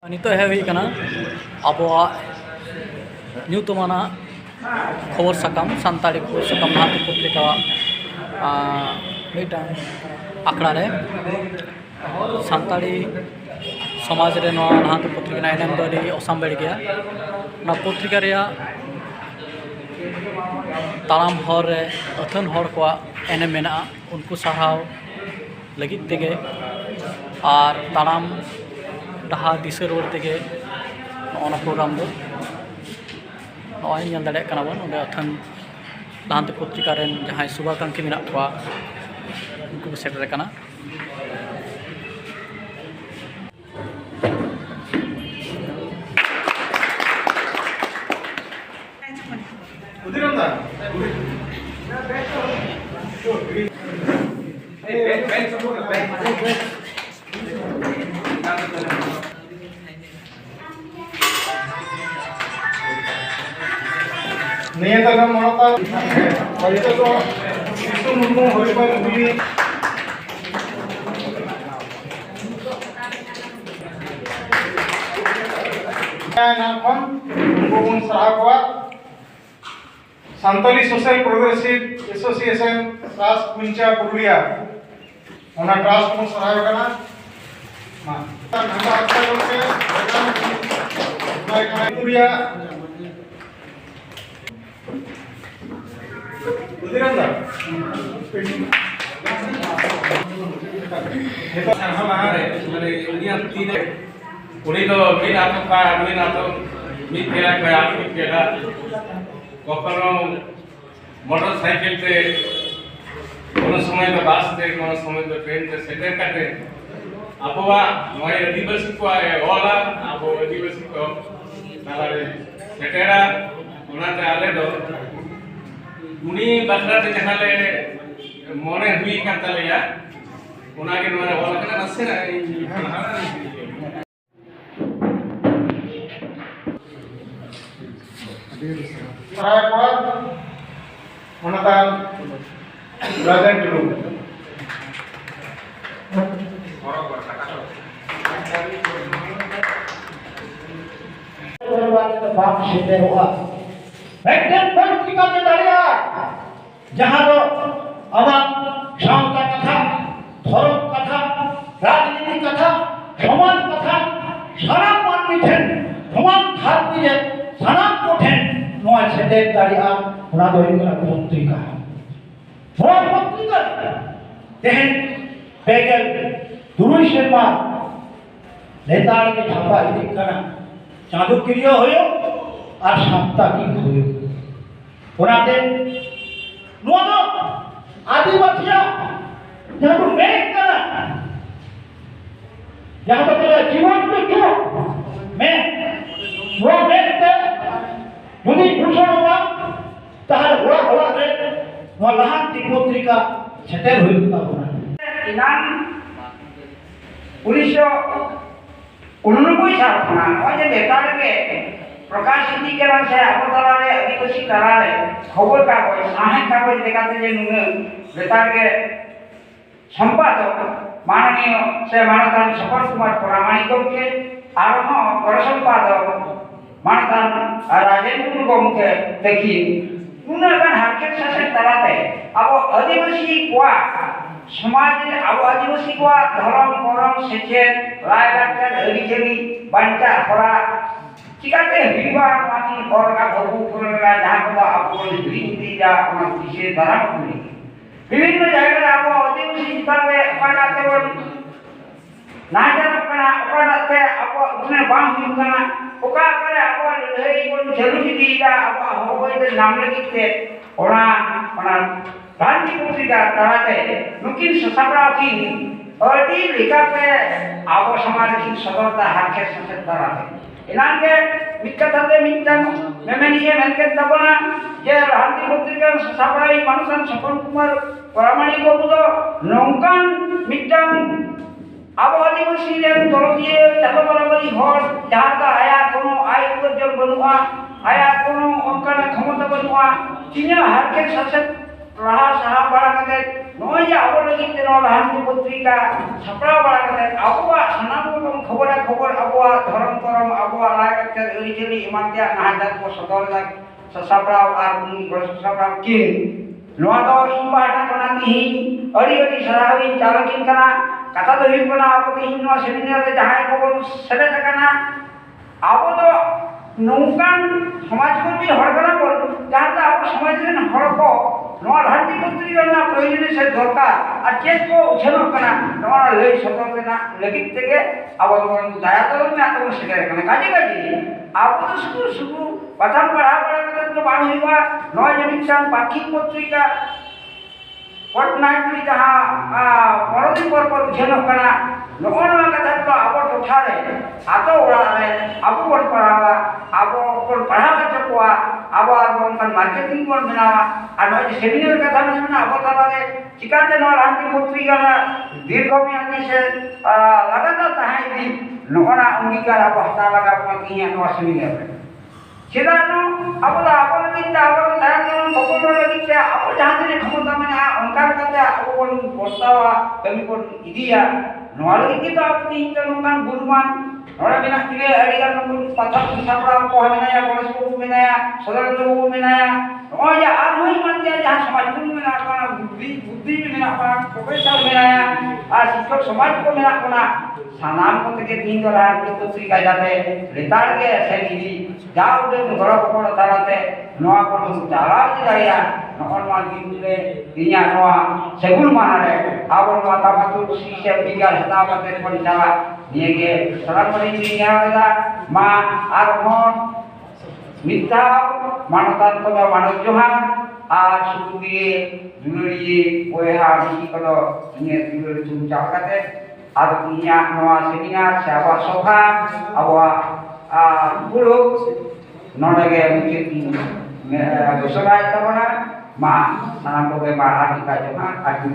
नितो है हुई कना आबोआ न्यूतमाना खबर साकाम सानताड़ी खबर साकाम नाहाती पत्रिका मिटांग आखड़ा रे सानताड़ी समाज रे नवा नाहाती पत्रिका एनेम दो आडी असाम बेड़ गया ना पत्रिका रे तालाम हर रे अथन हर को एनेम मेना उनको साराव लगित तेगे और तालाम डहा दिशा रोड तेगे नॉना प्रोग्राम दो नॉय ñal dare kana bon onde athan lahanti पत्रिका रेन जहां शुभाकांक्षी मेना को उनको सेटर kana नियतन मनता परिचय शिशु मुर्मू हरिपाल मुली नाखन उनको सराहवा Santali social progressive association trust पुंचा पुरुलिया ओना ट्रास्ट को सराहवा करना मा नंदा अच्छा लोगे पुरुलिया उदिरंदा हेतो हम आरे माने इंडिया तीन उनी तो बिन आतो का बिन आतो मित केला का आतो केला कखनो मोटरसाइकिल ते कोनो समय तो बस ते कोनो समय तो ट्रेन ते सेटर काटे अपोवा नय आदिवासी को ओला अबो आदिवासी को तालारे सेटेरा ओनाते आले दो उनी बखराते जहाले मोने हुई काता लिया उनाके नोरे ओला कना नसे ना सराहवा ओनातान प्रेजेंट रूम बाप सेटे हुआ एकदम पत्रिका में दाड़िया जहां दो आवाम सावता कथा धर्म कथा राजनीति कथा समाज कथा सारा मानवी ठेन समान धरती रे सारा को ठेन नोआ सेटे दाड़िया ओना दो इनका पत्रिका नोआ पत्रिका तेहन बेगल दुरुई शर्मा नेताड़ के छापा इदी कना चांदुकिरियो होयो और साप्ताहिक होयो ओनाते नोआ दो आदिवासिया जहां तो मेक कना जहां तो तेरा जीवन को क्यों मैं वो देखते यदि भूषण हुआ ताहर हुआ हुआ रे वो लहांती पत्रिका सेटेल हुई का होना इनान 1989 साल खाना और ये बेकार के प्रकाशितीकरण से आपतलारे आदिवासी तलारे खबर कागज साहेब कागज देखाते जे नुने बेकार के संपादक माननीय से मानतान सफल कुमार प्रामाणिक के आरोह पर संपादक मानतान राजेंद्र गोमुखे देखी नुने गण हारके से तलाते अब आदिवासी कोआ समाज अब आदिवासी को धर्म करम सेचेन राय लाक्चर हरिचेरी बांचा हरा चिकाते हिवा माटी और का भगु पुरला जहां को आपको हिंदी या अपना विषय द्वारा पुरी विभिन्न जगह आप आदिवासी स्थान में अपनाते वो ना जान अपनाते आप उसने बांध करना ओका करे आप लहरी को जरूरी दीगा आप होवे तो नाम लिखते ओना गांधी पत्रिका तराते नुकिन ससाबरा की अडी लिखा पे आवो समाज की सदरता हाके ससे तराते इनान के मिक्कताते मिक्तन मेमेनिए मेनके तबना जे गांधी पत्रिका ससाबरा ई मानसन सफल कुमार प्रामाणिक को बुदो नौकान मिक्तन आवो आदिवासी रे तोरदिए तब बराबरी हर जहां का आया कोनो आय उजर बनुआ आया कोनो अंकन क्षमता बनुआ तिना हाके ससे रहा सहा बड़ा कते नोय आवो लगी तेनो लहांती पत्रिका छपड़ा बड़ा कते आवो सनाम को खबर खबर आवो धर्म ᱟᱹᱨᱤᱪᱟᱹᱞᱤ ᱮᱢᱟᱱ ᱛᱮᱭᱟᱜ ᱱᱟᱦᱟᱪᱟᱨ ᱠᱚ ᱥᱚᱫᱚᱨ ᱮᱫᱟ ᱥᱟᱥᱟᱯᱲᱟᱣ ᱟᱨ ᱩᱱᱤ ᱜᱚᱲᱚ ᱥᱟᱥᱟᱯᱲᱟᱣ ᱠᱤᱱ ᱱᱚᱣᱟ ᱫᱚ ᱤᱧ ᱯᱟᱦᱴᱟ ᱠᱷᱚᱱᱟᱜ ᱛᱤᱦᱤᱧ ᱟᱹᱰᱤ ᱥᱟᱨᱦᱟᱣᱤᱧ ᱪᱟᱞ ᱟᱹᱠᱤᱱ ᱠᱟᱱᱟ ᱠᱟᱛᱷᱟ ᱫᱚ ᱦᱩᱭᱩᱜ ᱠᱟᱱᱟ ᱟᱵᱚ ᱛᱤᱦᱤᱧ ᱱᱚᱣᱟ ᱥᱮᱢᱤᱱᱟᱨ ᱨᱮ ᱡᱟᱦᱟᱸᱭ ᱠᱚᱵᱚᱱ ᱥᱮᱞᱮᱫ ᱟᱠᱟᱱᱟ ᱟᱵᱚ ᱫᱚ nungkan समाज को भी हर कना बोल जहाँ तक आप समाज में हर को नवा धरती पुत्री करना प्रयोजन से दरकार और चेत को उछलो करना नवा ले सतर्क करना लगित तेगे अब दया तो में आता हूँ शिकार करना काजी आप तो सुबह प्रथम पढ़ा तो बाढ़ हुआ नवा जमीन पाखी पत्रिका fortnightly जहाँ परोदिन पर उछलो करना नवा कथा तो आप उठा रहे आतो उड़ा रहे आप बन पढ़ावा आप बन पढ़ावा चुका आप बन मार्केटिंग बन बनावा और नवा सेमिनार कथा में ना आप तला रे चिकाते नवा रांती पत्रिका दीर्घमेयादी से लगातार ताहे भी नवा अंगीकार आप हता लगा पाती हैं नवा सेमिनार में सिदानो अब लगी आप लगी आप जहाँ दिन क्षमता में उनका आप बस्तावा कमी को इदिया नवा लगी तो आप तीन नौकान गुरुमान नोड़ा मेना किले अड़ीगान पत्थर सापड़ा को मेनाया गणेश को मेनाया सदर को मेनाया नवा या आरोही मानते हैं जहाँ समाज को मेना करना बुद्धि भी मेना करना प्रोफेसर मेनाया और शिक्षक समाज को मेना करना सानाम को तक तीन तो रहा कि पत्रिका जाते लेताड़ के ऐसे नहीं जाओ दे घोड़ा पकड़ ताराते नवा को चारा दिया नौन मान दिले दिया नवा सेगुल मारे आवल माता मातु शिष्य बिगार हता माते परिचाला निये के सलाम परि दिया वाला मां आरोहण मिथा मानवतान को मानव जोहार আর শুধু দিয়ে দুলড়িয়ে ওয়েহা মিহি কল নিয়ে দুলড়ি চুম চাকাতে আর ইয়া নোয়া সেমিনার সে আবার সভা আবার পুরো নডগে মুখে ঘোষণা তাবনা মা সানাম কোগে মা আটিকা জমা আটি